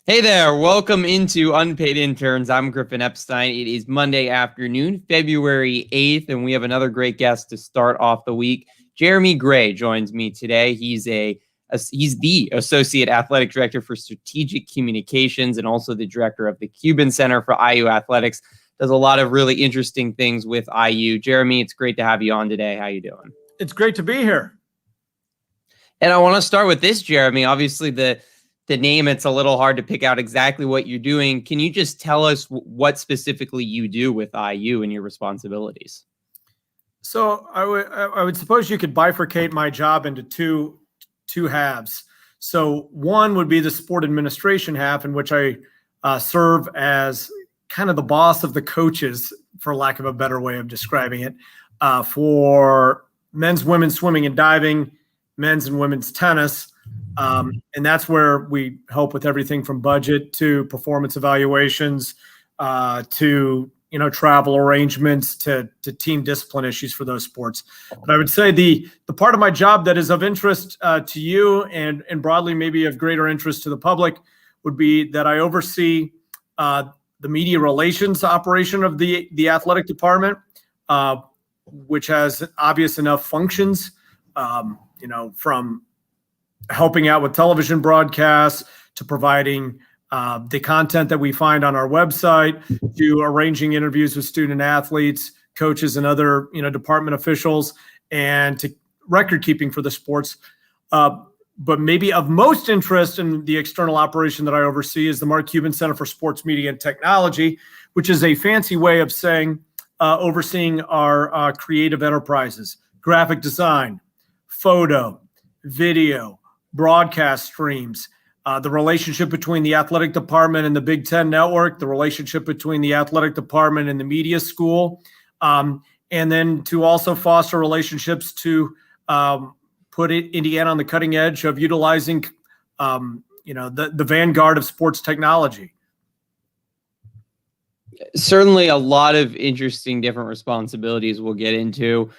Hey there, welcome into Unpaid Interns. I'm Griffin Epstein. It is Monday afternoon, February 8th, and we have another great guest to start off the week. Jeremy Gray joins me today. He's the Associate Athletic Director for Strategic Communications and also the Director of the Cuban Center for IU Athletics. Does a lot of really interesting things with IU. Jeremy, it's great to have you on today. How you doing? It's great to be here. And I want to start with this, Jeremy. Obviously, the name, it's a little hard to pick out exactly what you're doing. Can you just tell us what specifically you do with IU and your responsibilities? So I would suppose you could bifurcate my job into two halves. So one would be the sport administration half, in which I serve as kind of the boss of the coaches, for lack of a better way of describing it, for men's, women's swimming and diving, men's and women's tennis. And that's where we help with everything from budget to performance evaluations, to travel arrangements, to team discipline issues for those sports. But I would say the part of my job that is of interest to you and broadly maybe of greater interest to the public would be that I oversee the media relations operation of the athletic department, which has obvious enough functions, from helping out with television broadcasts to providing the content that we find on our website, to arranging interviews with student athletes, coaches, and other department officials, and to record keeping for the sports. But maybe of most interest in the external operation that I oversee is the Mark Cuban Center for Sports Media and Technology, which is a fancy way of saying overseeing our creative enterprises, graphic design, photo, video, broadcast streams, the relationship between the athletic department and the Big Ten Network, the relationship between the athletic department and the media school, and then to also foster relationships to put Indiana on the cutting edge of utilizing, the vanguard of sports technology. Certainly a lot of interesting different responsibilities we'll get into.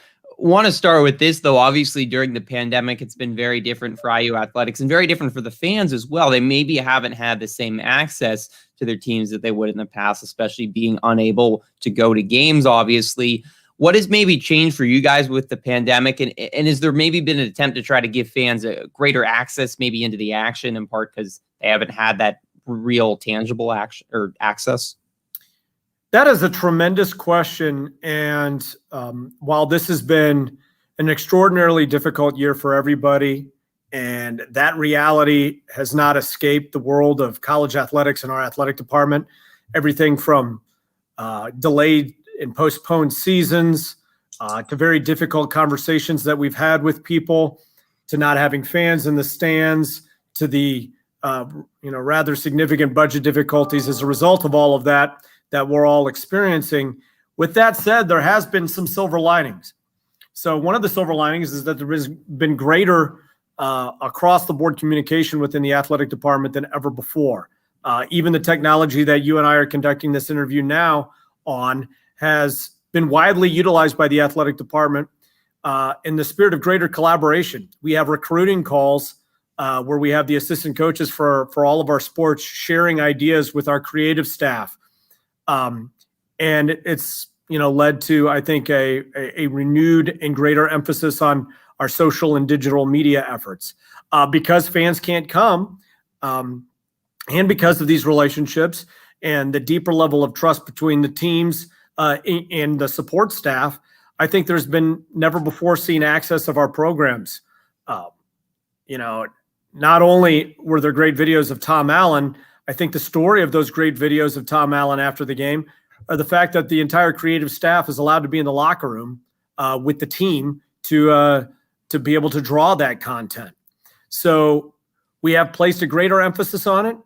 Want to start with this, though. Obviously, during the pandemic, it's been very different for IU athletics and very different for the fans as well. They maybe haven't had the same access to their teams that they would in the past, especially being unable to go to games, obviously. What has maybe changed for you guys with the pandemic? And has there maybe been an attempt to try to give fans a greater access maybe into the action, in part because they haven't had that real tangible action or access? That is a tremendous question. And while this has been an extraordinarily difficult year for everybody, and that reality has not escaped the world of college athletics and our athletic department, everything from delayed and postponed seasons to very difficult conversations that we've had with people, to not having fans in the stands, to the rather significant budget difficulties as a result of all of that we're all experiencing. With that said, there has been some silver linings. So one of the silver linings is that there has been greater across the board communication within the athletic department than ever before. Even the technology that you and I are conducting this interview now on has been widely utilized by the athletic department in the spirit of greater collaboration. We have recruiting calls where we have the assistant coaches for all of our sports sharing ideas with our creative staff. And it's, led to, I think, a renewed and greater emphasis on our social and digital media efforts, because fans can't come, and because of these relationships and the deeper level of trust between the teams and the support staff. I think there's been never before seen access of our programs. Not only were there great videos of Tom Allen, I think the story of those great videos of Tom Allen after the game are the fact that the entire creative staff is allowed to be in the locker room with the team to be able to draw that content. So we have placed a greater emphasis on it.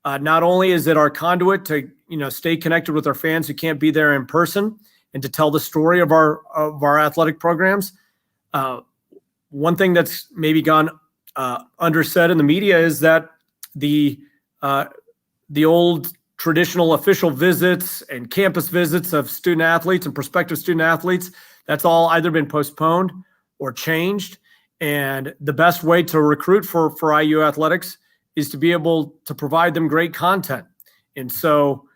Not only is it our conduit to stay connected with our fans who can't be there in person and to tell the story of our athletic programs. One thing that's maybe gone undersaid in the media is that the old traditional official visits and campus visits of student athletes and prospective student athletes, that's all either been postponed or changed. And the best way to recruit for IU athletics is to be able to provide them great content. And so,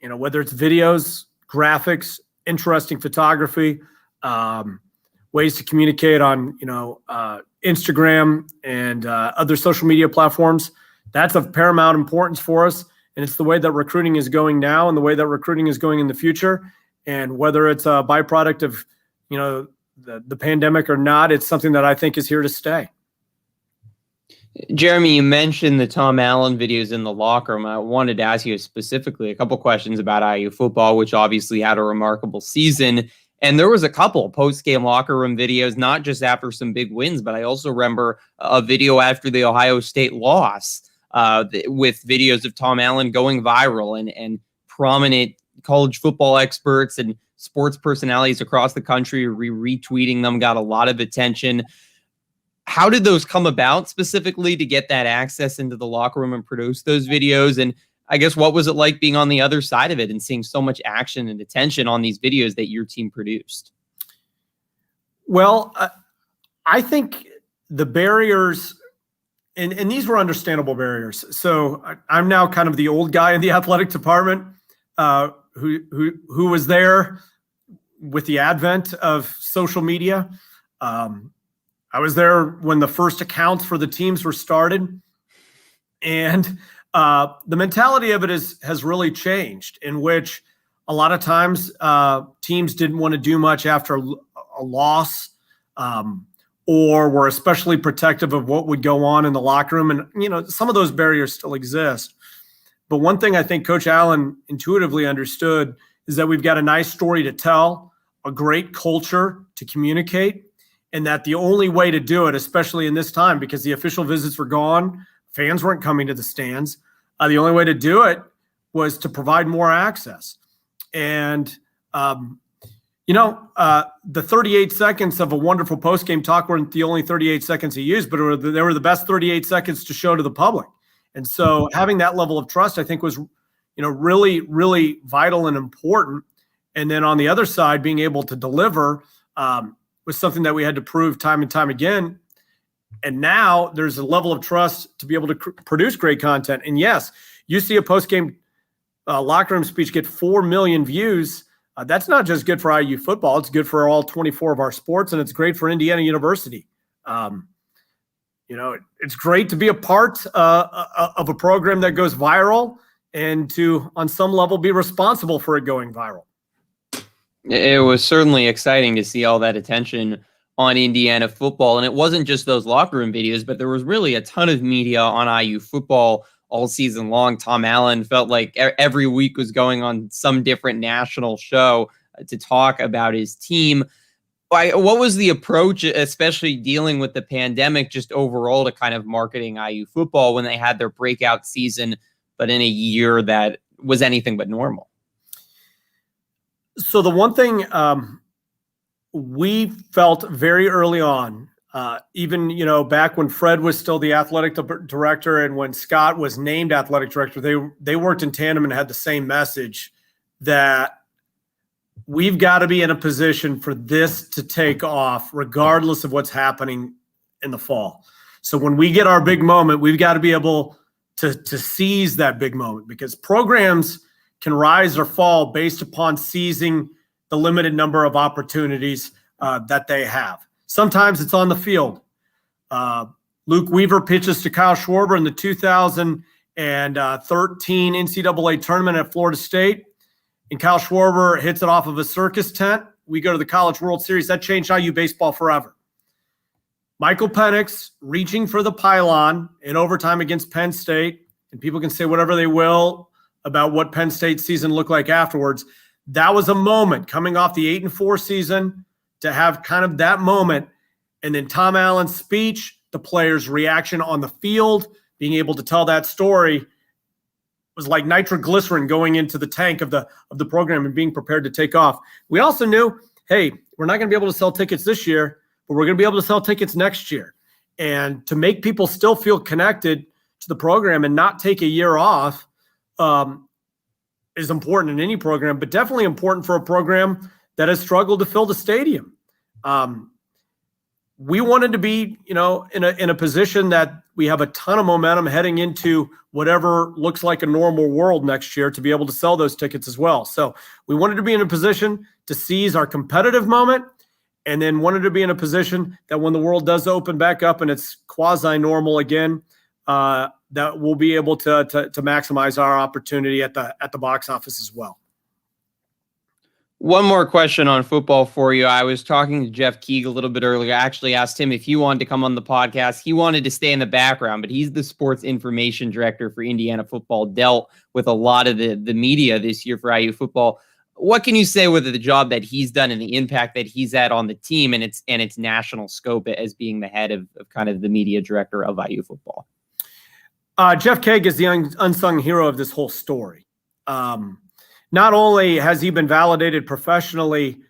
whether it's videos, graphics, interesting photography, ways to communicate on, Instagram and other social media platforms, that's of paramount importance for us. And it's the way that recruiting is going now and the way that recruiting is going in the future. And whether it's a byproduct of, the pandemic or not, it's something that I think is here to stay. Jeremy, you mentioned the Tom Allen videos in the locker room. I wanted to ask you specifically a couple questions about IU football, which obviously had a remarkable season. And there was a couple post-game locker room videos, not just after some big wins, but I also remember a video after the Ohio State loss with videos of Tom Allen going viral, and prominent college football experts and sports personalities across the country retweeting them, got a lot of attention. How did those come about specifically to get that access into the locker room and produce those videos? And I guess, what was it like being on the other side of it and seeing so much action and attention on these videos that your team produced? Well, I think the barriers, and these were understandable barriers. So I'm now kind of the old guy in the athletic department who was there with the advent of social media. I was there when the first accounts for the teams were started, and the mentality of it has really changed, in which a lot of times teams didn't want to do much after a loss, or were especially protective of what would go on in the locker room. And, some of those barriers still exist. But one thing I think Coach Allen intuitively understood is that we've got a nice story to tell, a great culture to communicate, and that the only way to do it, especially in this time, because the official visits were gone, fans weren't coming to the stands, the only way to do it was to provide more access. And, the 38 seconds of a wonderful postgame talk weren't the only 38 seconds he used, but they were the best 38 seconds to show to the public. And so having that level of trust, I think, was, really, really vital and important. And then on the other side, being able to deliver was something that we had to prove time and time again. And now there's a level of trust to be able to produce great content. And yes, you see a post-game locker room speech get 4 million views. That's not just good for IU football. It's good for all 24 of our sports, and it's great for Indiana University. It's great to be a part of a program that goes viral and to, on some level, be responsible for it going viral. It was certainly exciting to see all that attention on Indiana football. And it wasn't just those locker room videos, but there was really a ton of media on IU football all season long. Tom Allen felt like every week was going on some different national show to talk about his team. What was the approach, especially dealing with the pandemic, just overall, to kind of marketing IU football when they had their breakout season, but in a year that was anything but normal? So the one thing we felt very early on, even, back when Fred was still the athletic director and when Scott was named athletic director, they worked in tandem and had the same message, that we've got to be in a position for this to take off regardless of what's happening in the fall. So when we get our big moment, we've got to be able to seize that big moment, because programs can rise or fall based upon seizing the limited number of opportunities that they have. Sometimes it's on the field. Luke Weaver pitches to Kyle Schwarber in the 2013 NCAA tournament at Florida State, and Kyle Schwarber hits it off of a circus tent. We go to the College World Series. That changed IU baseball forever. Michael Penix reaching for the pylon in overtime against Penn State, and people can say whatever they will about what Penn State's season looked like afterwards. That was a moment coming off the 8-4 season to have kind of that moment. And then Tom Allen's speech, the players' reaction on the field, being able to tell that story was like nitroglycerin going into the tank of the program and being prepared to take off. We also knew, hey, we're not going to be able to sell tickets this year, but we're going to be able to sell tickets next year. And to make people still feel connected to the program and not take a year off is important in any program, but definitely important for a program that has struggled to fill the stadium. we wanted to be, in a position that we have a ton of momentum heading into whatever looks like a normal world next year to be able to sell those tickets as well. So we wanted to be in a position to seize our competitive moment, and then wanted to be in a position that when the world does open back up and it's quasi-normal again, that we'll be able to maximize our opportunity at the box office as well. One more question on football for you. I was talking to Jeff Keig a little bit earlier. I actually asked him if he wanted to come on the podcast. He wanted to stay in the background, but he's the sports information director for Indiana football, dealt with a lot of the media this year for IU football. What can you say with the job that he's done and the impact that he's had on the team and its national scope as being the head of kind of the media director of IU football? Jeff Keig is the unsung hero of this whole story. Not only has he been validated professionally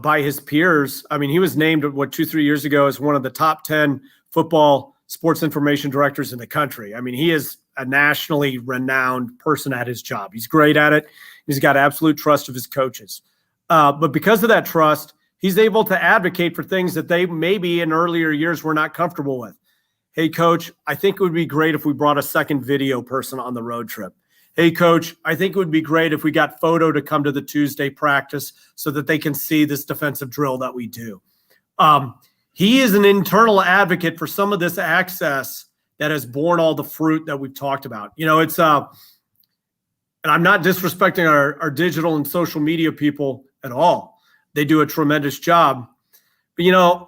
by his peers, I mean, he was named, 2-3 years ago as one of the top 10 football sports information directors in the country. I mean, he is a nationally renowned person at his job. He's great at it. He's got absolute trust of his coaches. But because of that trust, he's able to advocate for things that they maybe in earlier years were not comfortable with. Hey, coach, I think it would be great if we brought a second video person on the road trip. Hey, coach, I think it would be great if we got Photo to come to the Tuesday practice so that they can see this defensive drill that we do. He is an internal advocate for some of this access that has borne all the fruit that we've talked about. It's and I'm not disrespecting our digital and social media people at all. They do a tremendous job. But,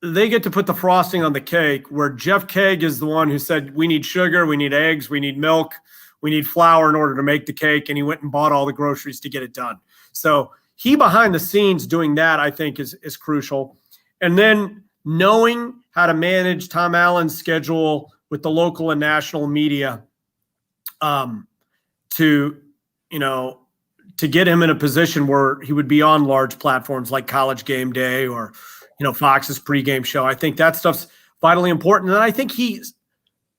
they get to put the frosting on the cake, where Jeff Keig is the one who said, we need sugar, we need eggs, we need milk, we need flour in order to make the cake, and he went and bought all the groceries to get it done. So he behind the scenes doing that, I think, is crucial. And then knowing how to manage Tom Allen's schedule with the local and national media to get him in a position where he would be on large platforms like College Game Day or, Fox's pregame show. I think that stuff's vitally important. And I think he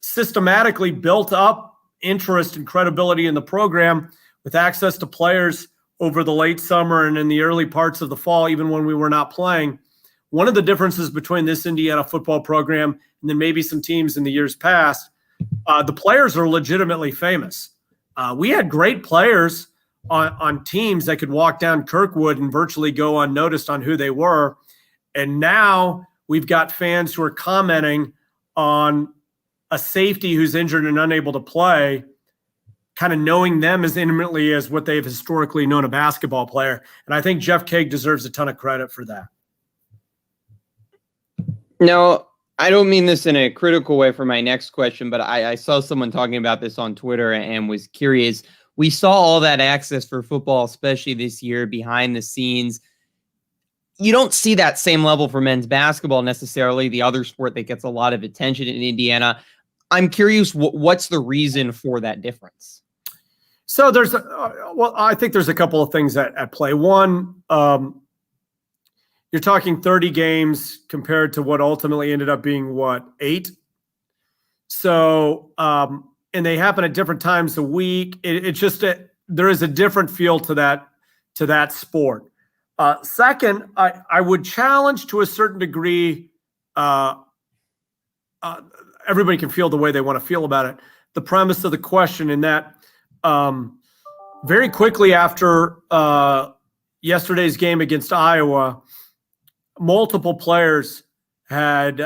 systematically built up interest and credibility in the program with access to players over the late summer and in the early parts of the fall, even when we were not playing. One of the differences between this Indiana football program and then maybe some teams in the years past, the players are legitimately famous. We had great players on teams that could walk down Kirkwood and virtually go unnoticed on who they were. And now we've got fans who are commenting on a safety who's injured and unable to play, kind of knowing them as intimately as what they've historically known a basketball player. And I think Jeff Keig deserves a ton of credit for that. Now, I don't mean this in a critical way for my next question, but I saw someone talking about this on Twitter and was curious. We saw all that access for football, especially this year, behind the scenes. You don't see that same level for men's basketball necessarily, the other sport that gets a lot of attention in Indiana. I'm curious, what's the reason for that difference? So I think there's a couple of things at play. One, you're talking 30 games compared to what ultimately ended up being 8. So, and they happen at different times a week. It's just there is a different feel to that sport. Second, I would challenge to a certain degree. Everybody can feel the way they want to feel about it. The premise of the question, in that very quickly after yesterday's game against Iowa, multiple players had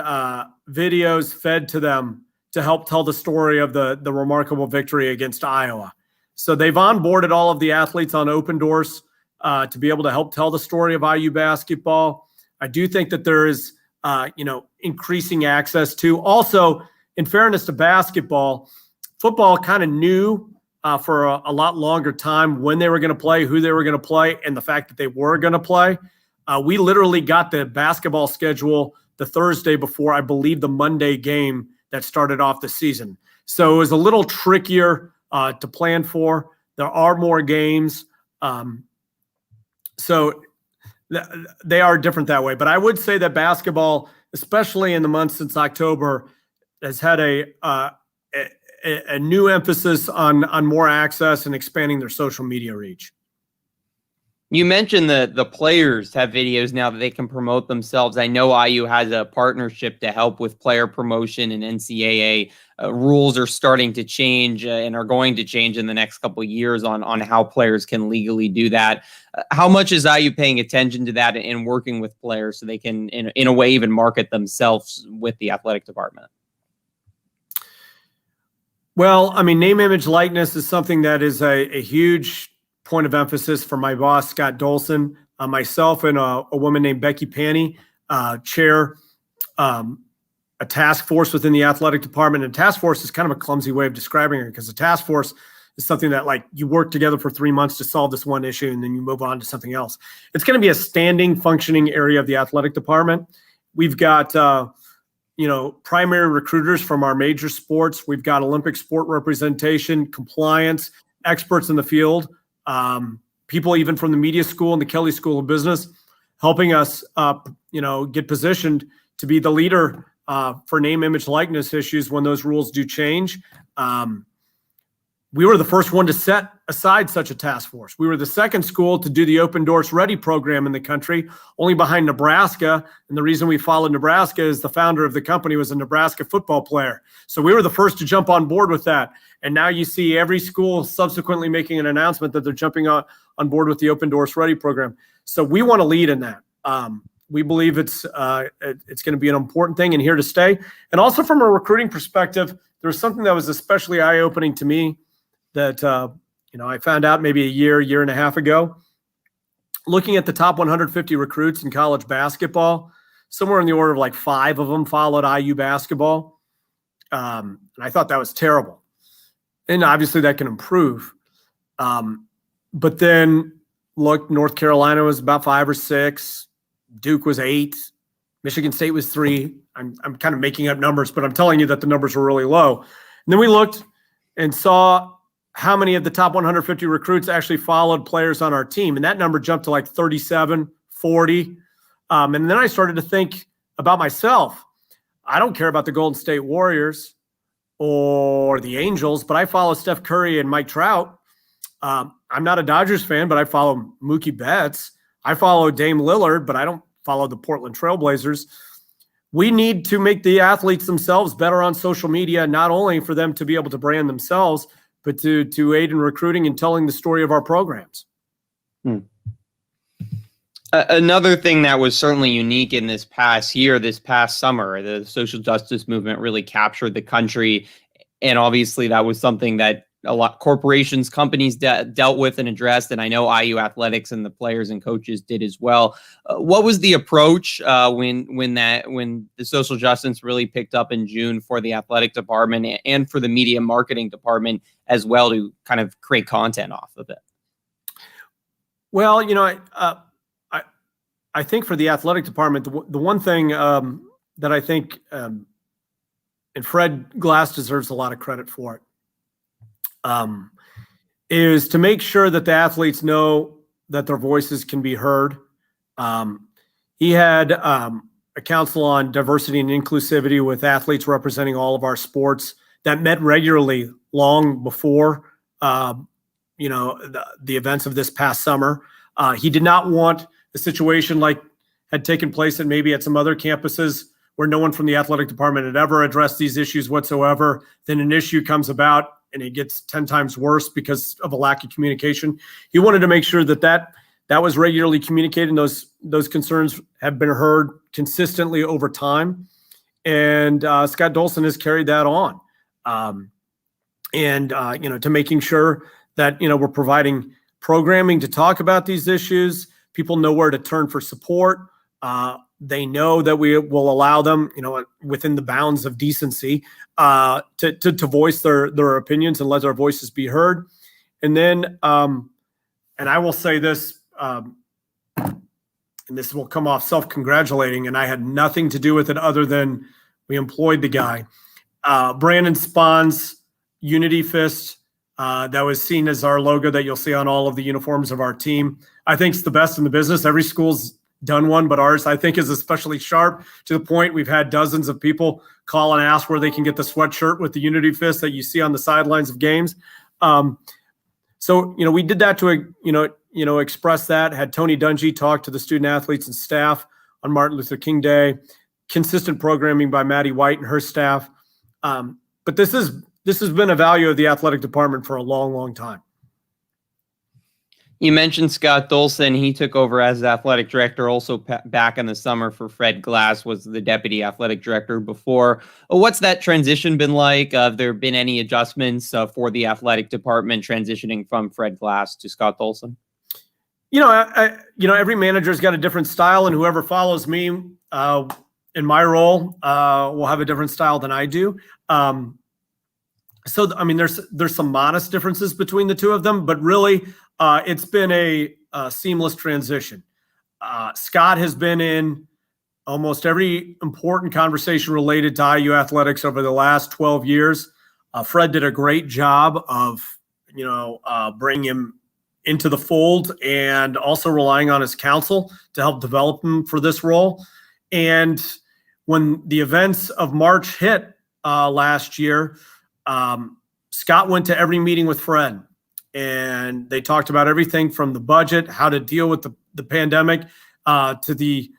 videos fed to them to help tell the story of the remarkable victory against Iowa. So they've onboarded all of the athletes on Open Doors to be able to help tell the story of IU basketball. I do think that there is, increasing access to. Also, in fairness to basketball, football kind of knew for a lot longer time when they were going to play, who they were going to play, and the fact that they were going to play. We literally got the basketball schedule the Thursday before, I believe, the Monday game that started off the season. So it was a little trickier to plan for. There are more games. So they are different that way. But I would say that basketball, especially in the months since October, has had a new emphasis on more access and expanding their social media reach. You mentioned the players have videos now that they can promote themselves. I know IU has a partnership to help with player promotion, and NCAA rules are starting to change and are going to change in the next couple of years on how players can legally do that. How much is IU paying attention to that and working with players so they can, in a way, even market themselves with the athletic department? Well, I mean, name, image, likeness is something that is a huge point of emphasis for my boss, Scott Dolson, myself, and a woman named Becky Panny, chair a task force within the athletic department. And task force is kind of a clumsy way of describing it, because a task force is something that, like, you work together for 3 months to solve this one issue and then you move on to something else. It's going to be a standing, functioning area of the athletic department. We've got primary recruiters from our major sports. We've got Olympic sport representation, compliance, experts in the field, people even from the media school and the Kelley School of Business, helping us, get positioned to be the leader for name, image, likeness issues when those rules do change. We were the first one to set aside such a task force. We were the second school to do the Open Doors Ready program in the country, only behind Nebraska. And the reason we followed Nebraska is the founder of the company was a Nebraska football player. So we were the first to jump on board with that. And now you see every school subsequently making an announcement that they're jumping on board with the Open Doors Ready program. So we want to lead in that. We believe it's going to be an important thing and here to stay. And also from a recruiting perspective, there was something that was especially eye-opening to me that I found out maybe a year and a half ago. Looking at the top 150 recruits in college basketball, somewhere in the order of like 5 of them followed IU basketball. And I thought that was terrible. And obviously that can improve. But then look, North Carolina was about 5 or 6. Duke was 8. Michigan State was 3. I'm kind of making up numbers, but I'm telling you that the numbers were really low. And then we looked and saw how many of the top 150 recruits actually followed players on our team. And that number jumped to like 37, 40. And then I started to think about myself. I don't care about the Golden State Warriors or the Angels, but I follow Steph Curry and Mike Trout. I'm not a Dodgers fan, but I follow Mookie Betts. I follow Dame Lillard, but I don't follow the Portland Trailblazers. We need to make the athletes themselves better on social media, not only for them to be able to brand themselves, but to aid in recruiting and telling the story of our programs. Another thing that was certainly unique in this past year, this past summer, the social justice movement really captured the country. And obviously that was something that a lot corporations, companies dealt with and addressed. And I know IU athletics and the players and coaches did as well. What was the approach when the social justice really picked up in June for the athletic department and for the media marketing department as well to kind of create content off of it? Well, I think for the athletic department, the one thing that I think, and Fred Glass deserves a lot of credit for it, is to make sure that the athletes know that their voices can be heard. He had a council on diversity and inclusivity with athletes representing all of our sports that met regularly long before, the events of this past summer. He did not want a situation like had taken place at maybe at some other campuses where no one from the athletic department had ever addressed these issues whatsoever. Then an issue comes about and it gets 10 times worse because of a lack of communication. He wanted to make sure that was regularly communicated, and those concerns have been heard consistently over time. And Scott Dolson has carried that on. To making sure that, we're providing programming to talk about these issues. People know where to turn for support. They know that we will allow them, within the bounds of decency, to voice their opinions and let their voices be heard. And then, and I will say this, and this will come off self-congratulating, and I had nothing to do with it other than we employed the guy. Brandon Spahn's Unity Fist, that was seen as our logo that you'll see on all of the uniforms of our team. I think it's the best in the business. Every school's done one, but ours, I think, is especially sharp, to the point we've had dozens of people call and ask where they can get the sweatshirt with the Unity Fist that you see on the sidelines of games. So, we did that to, express that, had Tony Dungy talk to the student athletes and staff on Martin Luther King Day, consistent programming by Maddie White and her staff. But this has been a value of the athletic department for a long, long time. You mentioned Scott Dolson. He took over as athletic director also back in the summer for Fred Glass, was the deputy athletic director before. What's that transition been like? Have there been any adjustments for the athletic department transitioning from Fred Glass to Scott Dolson? Every manager's got a different style, and whoever follows me in my role will have a different style than I do. So, there's some modest differences between the two of them, but really, it's been a seamless transition. Scott has been in almost every important conversation related to IU athletics over the last 12 years. Fred did a great job of, bringing him into the fold and also relying on his counsel to help develop him for this role. And when the events of March hit last year, Scott went to every meeting with Fred. And they talked about everything from the budget, how to deal with the pandemic, to the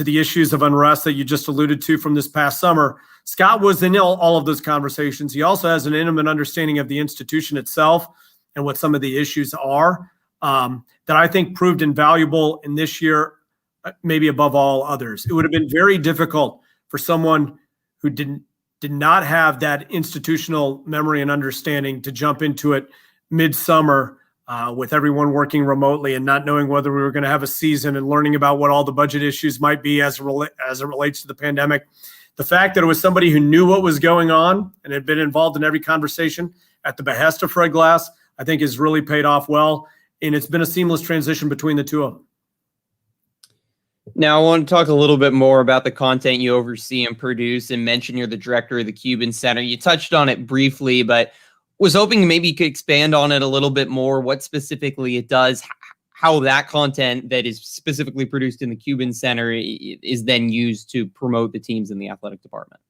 issues of unrest that you just alluded to from this past summer. Scott was in all of those conversations. He also has an intimate understanding of the institution itself and what some of the issues are that I think proved invaluable in this year, maybe above all others. It would have been very difficult for someone who did not have that institutional memory and understanding to jump into it midsummer with everyone working remotely and not knowing whether we were going to have a season and learning about what all the budget issues might be as it relates to the pandemic. The fact that it was somebody who knew what was going on and had been involved in every conversation at the behest of Fred Glass, I think has really paid off well. And it's been a seamless transition between the two of them. Now, I want to talk a little bit more about the content you oversee and produce, and mention you're the director of the Cuban Center. You touched on it briefly, but was hoping maybe you could expand on it a little bit more, what specifically it does, how that content that is specifically produced in the Cuban Center is then used to promote the teams in the athletic department.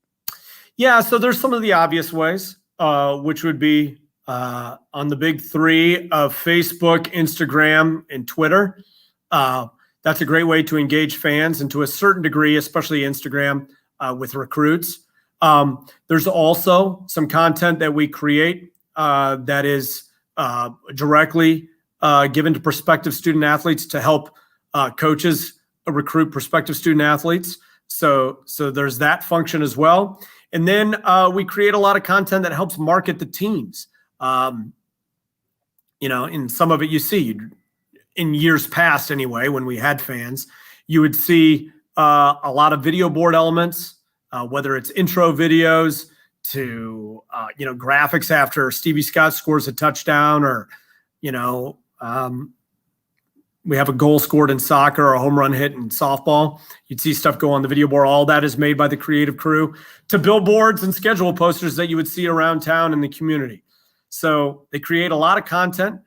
Yeah, so there's some of the obvious ways, which would be on the big three of Facebook, Instagram, and Twitter. That's a great way to engage fans, and to a certain degree, especially Instagram, with recruits. There's also some content that we create that is directly given to prospective student athletes to help coaches recruit prospective student athletes. So there's that function as well. And then we create a lot of content that helps market the teams. In some of it you see in years past anyway, when we had fans, you would see a lot of video board elements, whether it's intro videos to, graphics after Stevie Scott scores a touchdown, or, we have a goal scored in soccer or a home run hit in softball. You'd see stuff go on the video board. All that is made by the creative crew, to billboards and schedule posters that you would see around town in the community. So they create a lot of content.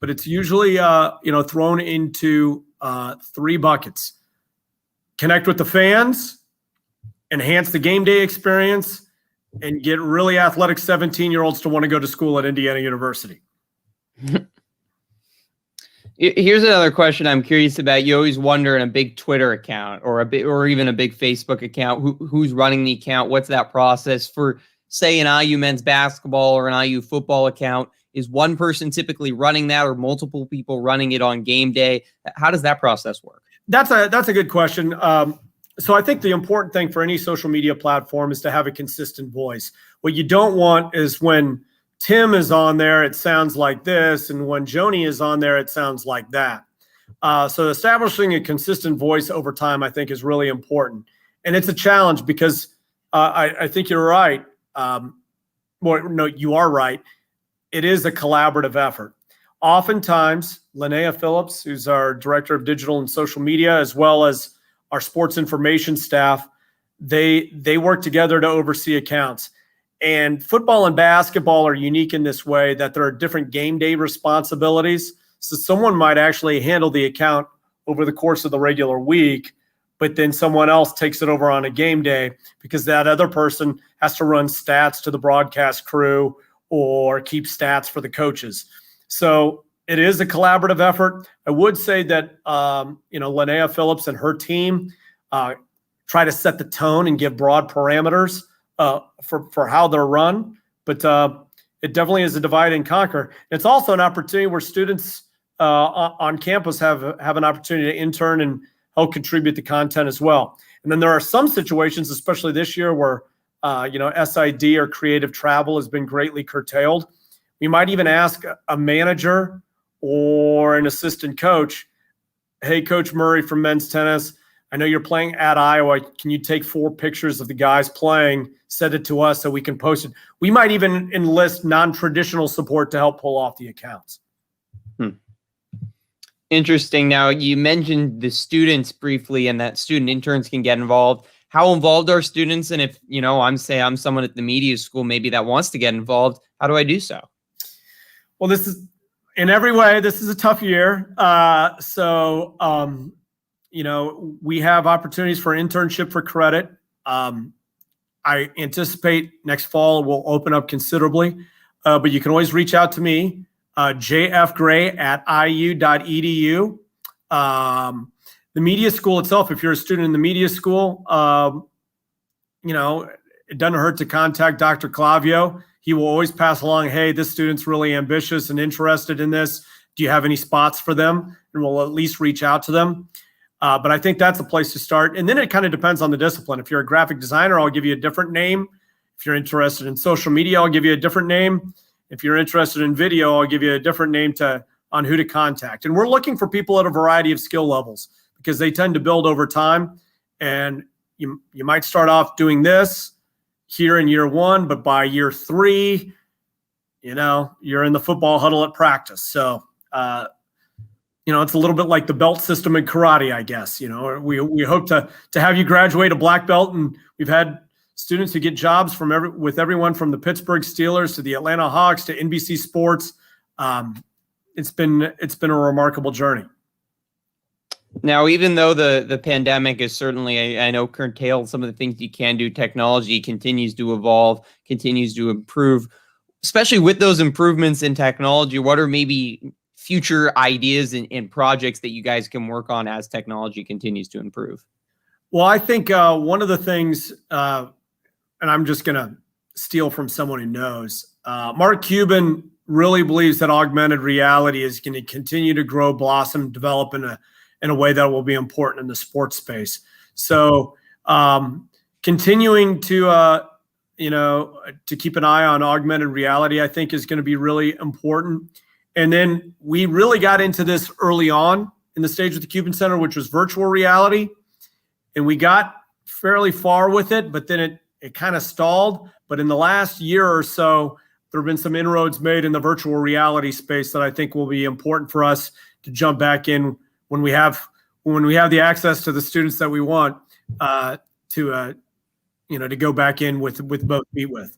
But it's usually, thrown into three buckets: connect with the fans, enhance the game day experience, and get really athletic 17-year-olds to want to go to school at Indiana University. Here's another question I'm curious about. You always wonder in a big Twitter account or even a big Facebook account, who's running the account? What's that process for, say, an IU men's basketball or an IU football account? Is one person typically running that, or multiple people running it on game day? How does that process work? That's a good question. So I think the important thing for any social media platform is to have a consistent voice. What you don't want is when Tim is on there, it sounds like this, and when Joni is on there, it sounds like that. So establishing a consistent voice over time, I think, is really important. And it's a challenge because I think you're right. You are right. It is a collaborative effort. Oftentimes, Linnea Phillips, who's our director of digital and social media, as well as our sports information staff, they work together to oversee accounts. And football and basketball are unique in this way that there are different game day responsibilities. So someone might actually handle the account over the course of the regular week, but then someone else takes it over on a game day because that other person has to run stats to the broadcast crew, or keep stats for the coaches. So it is a collaborative effort. I would say that, Linnea Phillips and her team try to set the tone and give broad parameters for how they're run. But it definitely is a divide and conquer. It's also an opportunity where students on campus have an opportunity to intern and help contribute to content as well. And then there are some situations, especially this year, where SID or creative travel has been greatly curtailed. We might even ask a manager or an assistant coach, hey, Coach Murray from men's tennis, I know you're playing at Iowa. Can you take 4 pictures of the guys playing, send it to us so we can post it? We might even enlist non-traditional support to help pull off the accounts. Interesting. Now, you mentioned the students briefly and that student interns can get involved. How involved are students? And if, I'm someone at the media school maybe that wants to get involved, how do I do so? Well, in every way, this is a tough year. We have opportunities for internship for credit. I anticipate next fall will open up considerably, but you can always reach out to me, jfgray@iu.edu. The media school itself, if you're a student in the media school, it doesn't hurt to contact Dr. Clavio. He will always pass along, hey, this student's really ambitious and interested in this. Do you have any spots for them? And we'll at least reach out to them. But I think that's a place to start. And then it kind of depends on the discipline. If you're a graphic designer, I'll give you a different name. If you're interested in social media, I'll give you a different name. If you're interested in video, I'll give you a different name on who to contact. And we're looking for people at a variety of skill levels because they tend to build over time. And you might start off doing this here in year 1, but by year 3, you're in the football huddle at practice. So, it's a little bit like the belt system in karate, I guess. We hope to have you graduate a black belt, and we've had students who get jobs with everyone from the Pittsburgh Steelers to the Atlanta Hawks to NBC Sports. It's been a remarkable journey. Now, even though the pandemic is certainly, I know, curtailed some of the things you can do, technology continues to evolve, continues to improve. Especially with those improvements in technology, what are maybe future ideas and projects that you guys can work on as technology continues to improve? Well, I think one of the things, and I'm just going to steal from someone who knows, Mark Cuban really believes that augmented reality is going to continue to grow, blossom, develop in a way that will be important in the sports space. So continuing to keep an eye on augmented reality, I think is going to be really important. And then we really got into this early on in the stage with the Cuban Center, which was virtual reality. And we got fairly far with it, but then it kind of stalled. But in the last year or so, there have been some inroads made in the virtual reality space that I think will be important for us to jump back in when we have the access to the students that we want to go back in with both feet with.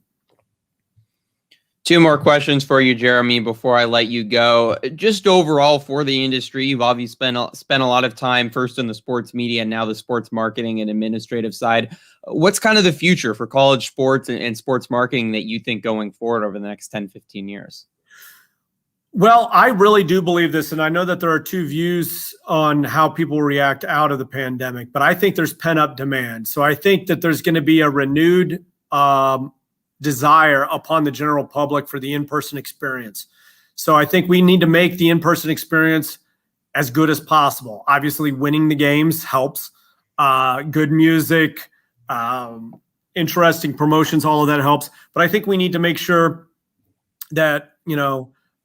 2 more questions for you, Jeremy, before I let you go. Just overall for the industry, you've obviously spent a lot of time first in the sports media and now the sports marketing and administrative side. What's kind of the future for college sports and sports marketing that you think going forward over the next 10, 15 years? Well, I really do believe this, and I know that there are 2 views on how people react out of the pandemic, but I think there's pent-up demand. So I think that there's going to be a renewed desire upon the general public for the in-person experience. So I think we need to make the in-person experience as good as possible. Obviously, winning the games helps. Good music, interesting promotions, all of that helps. But I think we need to make sure that,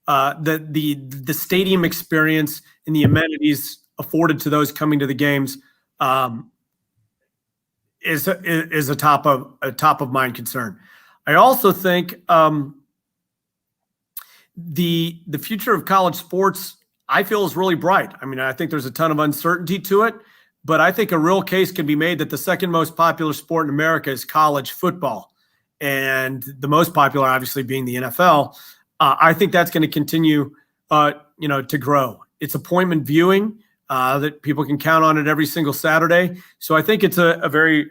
the stadium experience and the amenities afforded to those coming to the games is a top of mind concern. I also think the future of college sports, I feel, is really bright. I mean, I think there's a ton of uncertainty to it, but I think a real case can be made that the second most popular sport in America is college football, and the most popular, obviously, being the NFL. I think that's going to continue, to grow. It's appointment viewing that people can count on it every single Saturday. So I think it's a very,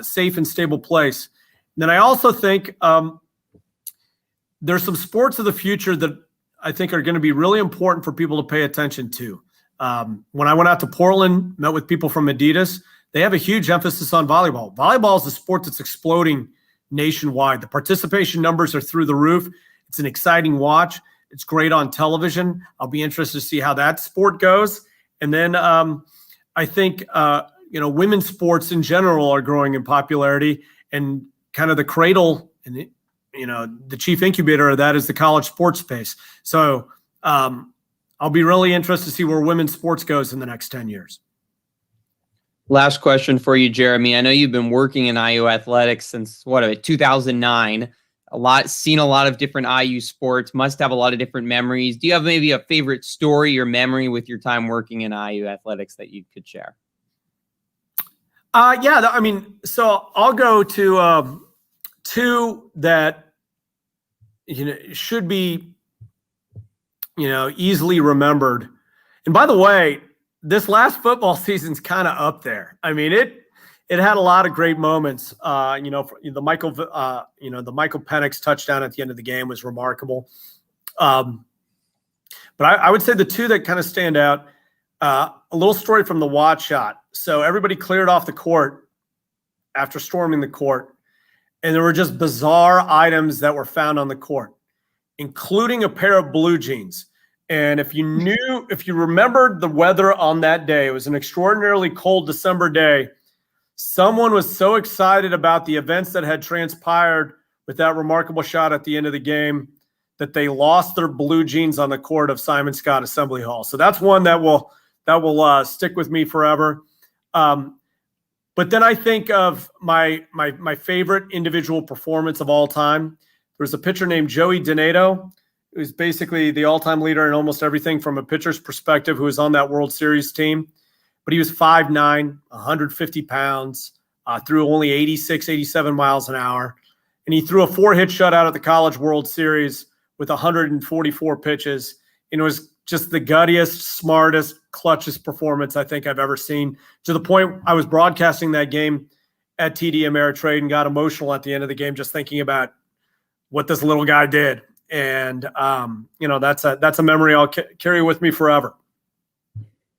safe and stable place. And then I also think there's some sports of the future that I think are going to be really important for people to pay attention to. When I went out to Portland, met with people from Adidas, they have a huge emphasis on volleyball. Volleyball is a sport that's exploding nationwide. The participation numbers are through the roof. It's an exciting watch. It's great on television. I'll be interested to see how that sport goes. And then I think, women's sports in general are growing in popularity, and kind of the cradle and the chief incubator of that is the college sports space. So I'll be really interested to see where women's sports goes in the next 10 years. Last question for you, Jeremy. I know you've been working in IU athletics since 2009. Seen a lot of different IU sports, must have a lot of different memories. Do you have maybe a favorite story or memory with your time working in IU athletics that you could share? So I'll go to two that should be easily remembered. And by the way, this last football season's kind of up there. I mean, it had a lot of great moments. The Michael Penix touchdown at the end of the game was remarkable. But I would say the two that kind of stand out. A little story from the watch shot. So everybody cleared off the court after storming the court, and there were just bizarre items that were found on the court, including a pair of blue jeans. And if you remembered the weather on that day, it was an extraordinarily cold December day. Someone was so excited about the events that had transpired with that remarkable shot at the end of the game that they lost their blue jeans on the court of Simon Scott Assembly Hall. So that's one that will stick with me forever. But then I think of my favorite individual performance of all time. There's a pitcher named Joey Donato, who's basically the all-time leader in almost everything from a pitcher's perspective, who was on that World Series team. But he was 5'9", 150 pounds, threw only 86, 87 miles an hour. And he threw a 4-hit shutout at the College World Series with 144 pitches. And it was just the guttiest, smartest, clutchest performance I think I've ever seen, to the point I was broadcasting that game at TD Ameritrade and got emotional at the end of the game just thinking about what this little guy did. And, that's a memory I'll carry with me forever.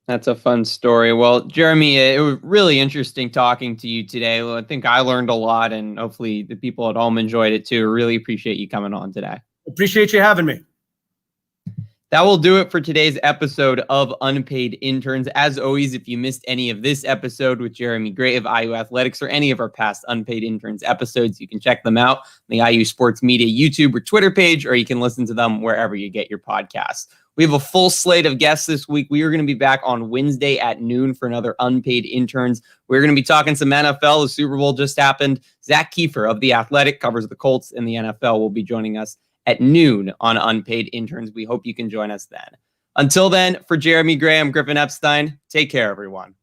That's a fun story. Well, Jeremy, it was really interesting talking to you today. I think I learned a lot, and hopefully the people at home enjoyed it too. Really appreciate you coming on today. Appreciate you having me. That will do it for today's episode of Unpaid Interns. As always, if you missed any of this episode with Jeremy Gray of IU Athletics or any of our past Unpaid Interns episodes, you can check them out on the IU Sports Media YouTube or Twitter page, or you can listen to them wherever you get your podcasts. We have a full slate of guests this week. We are going to be back on Wednesday at noon for another Unpaid Interns. We're going to be talking some NFL. The Super Bowl just happened. Zach Kiefer of The Athletic, covers the Colts in the NFL, will be joining us at noon on Unpaid Interns. We hope you can join us then. Until then, for Jeremy Gray, I'm Griffin Epstein. Take care, everyone.